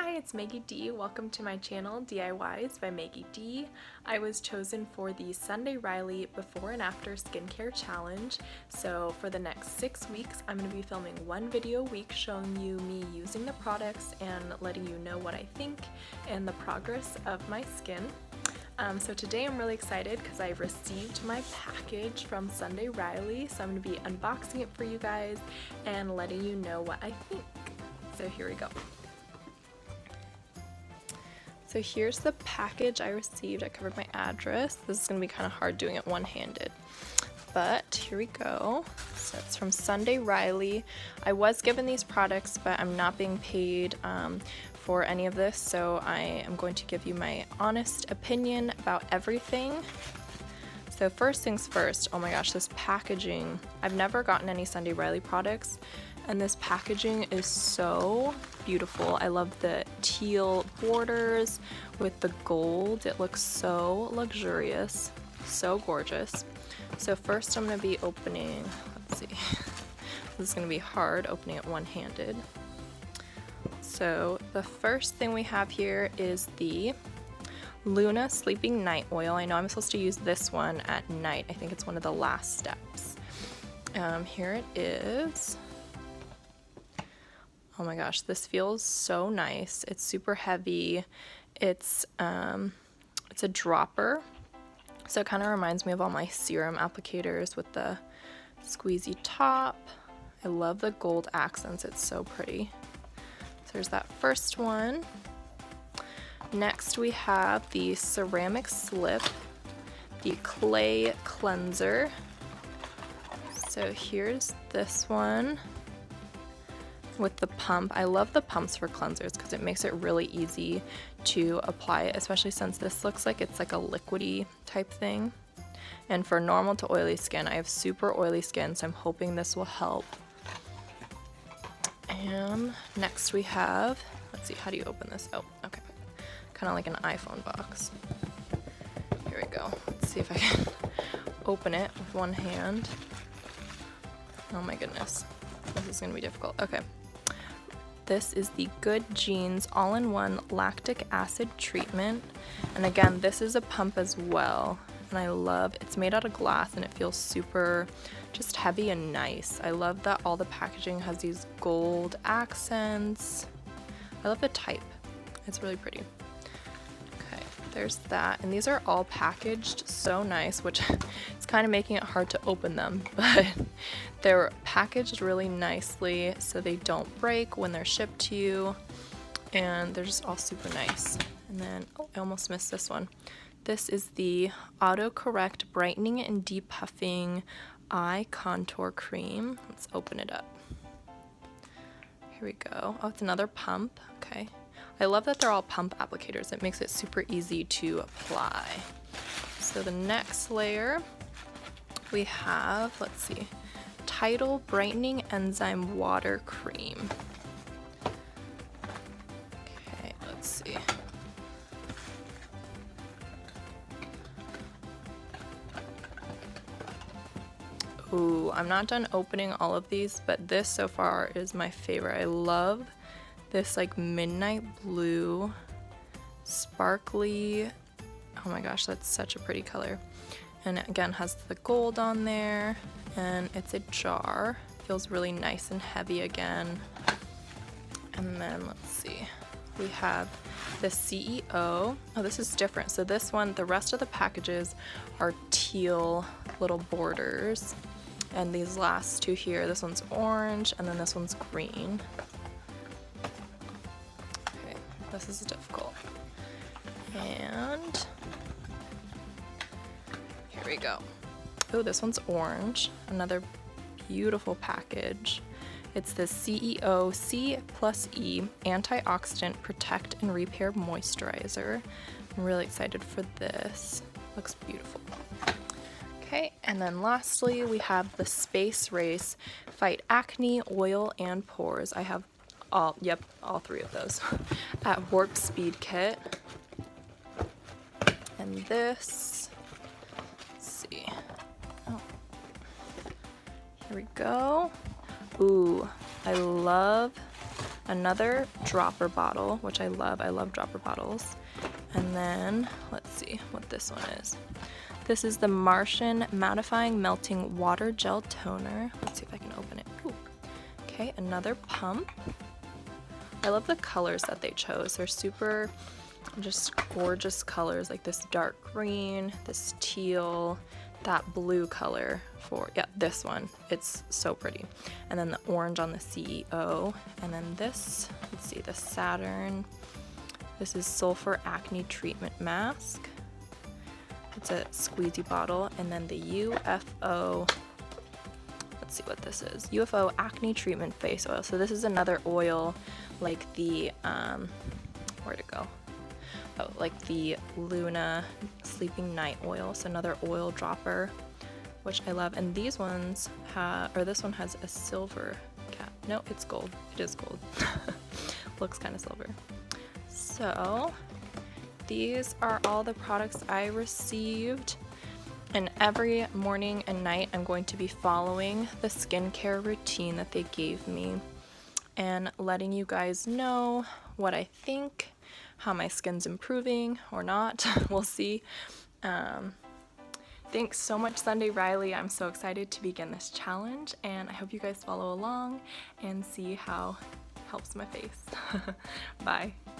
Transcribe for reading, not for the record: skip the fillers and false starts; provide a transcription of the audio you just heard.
Hi, it's Megi D. Welcome to my channel, DIYs by Megi D. I was chosen for the Sunday Riley Before and After Skincare Challenge. So for the next 6 weeks, I'm going to be filming one video a week showing you me using the products and letting you know what I think and the progress of my skin. So today I'm really excited because I received my package from Sunday Riley. So I'm going to be unboxing it for you guys and letting you know what I think. So here we go. So here's the package I received. I covered my address. This is going to be kind of hard doing it one-handed, but here we go. So it's from Sunday Riley. I was given these products, but I'm not being paid for any of this, so I am going to give you my honest opinion about everything. So first things first, oh my gosh, this packaging. I've never gotten any Sunday Riley products, and this packaging is so beautiful. I love the teal borders with the gold. It looks so luxurious, so gorgeous. So first I'm going to be opening, let's see, this is going to be hard opening it one-handed. So the first thing we have here is the Luna Sleeping Night Oil. I know I'm supposed to use this one at night. I think it's one of the last steps. Here it is. Oh my gosh, this feels so nice. It's super heavy. It's a dropper, so it kind of reminds me of all my serum applicators with the squeezy top. I love the gold accents. It's so pretty. So there's that first one. Next we have the ceramic slip, the clay cleanser. So here's this one with the pump. I love the pumps for cleansers because it makes it really easy to apply it, especially since this looks like it's like a liquidy type thing. And for normal to oily skin, I have super oily skin, so I'm hoping this will help. And next we have, let's see, how do you open this? Oh, okay. Kind of like an iPhone box. Here we go. Let's see if I can open it with one hand. Oh my goodness. This is gonna be difficult. Okay. This is the Good Genes all-in-one lactic acid treatment. And again, this is a pump as well. And I love, it's made out of glass and it feels super just heavy and nice. I love that all the packaging has these gold accents. I love the type. It's really pretty. Okay, there's that. And these are all packaged so nice, which it's kind of making it hard to open them, but they're packaged really nicely so they don't break when they're shipped to you, and they're just all super nice. And then, oh, I almost missed this one. This is the Autocorrect Brightening and Depuffing Eye Contour Cream. Let's open it up. Here we go. Oh, it's another pump. Okay. I love that they're all pump applicators. It makes it super easy to apply. So the next layer we have, let's see, Tidal Brightening Enzyme Water Cream. Okay, let's see. Ooh, I'm not done opening all of these, but this so far is my favorite. I love this like midnight blue, sparkly, oh my gosh, that's such a pretty color. And it again has the gold on there, and it's a jar. Feels really nice and heavy again. And then let's see, we have the CEO. Oh, this is different. So this one, the rest of the packages are teal little borders. And these last two here, this one's orange and then this one's green. Okay, this is difficult. And here we go. Oh, this one's orange. Another beautiful package. It's the CEO C+E Antioxidant Protect and Repair Moisturizer. I'm really excited for this. Looks beautiful. Okay, and then lastly, we have the Space Race Fight Acne, Oil, and Pores. I have all three of those at Warp Speed Kit. And this, let's see. Oh, here we go. Ooh, I love another dropper bottle, which I love. I love dropper bottles. And then, let's see what this one is. This is the Martian Mattifying Melting Water Gel Toner. Let's see if I can open it. Ooh. Okay, another pump. I love the colors that they chose. They're super just gorgeous colors, like this dark green, this teal, that blue color for, yeah, this one. It's so pretty. And then the orange on the CEO. And then this, let's see, the Saturn. This is Sulfur Acne Treatment Mask. It's a squeezy bottle. And then the UFO, let's see what this is. UFO Acne Treatment Face Oil. So this is another oil like the, where'd it go? Oh, like the Luna Sleeping Night Oil. So another oil dropper, which I love. And these ones have, or this one has a silver cap. No, it's gold. It is gold. Looks kind of silver. So these are all the products I received. And every morning and night, I'm going to be following the skincare routine that they gave me and letting you guys know what I think, how my skin's improving or not. We'll see. Thanks so much, Sunday Riley. I'm so excited to begin this challenge, and I hope you guys follow along and see how it helps my face. Bye.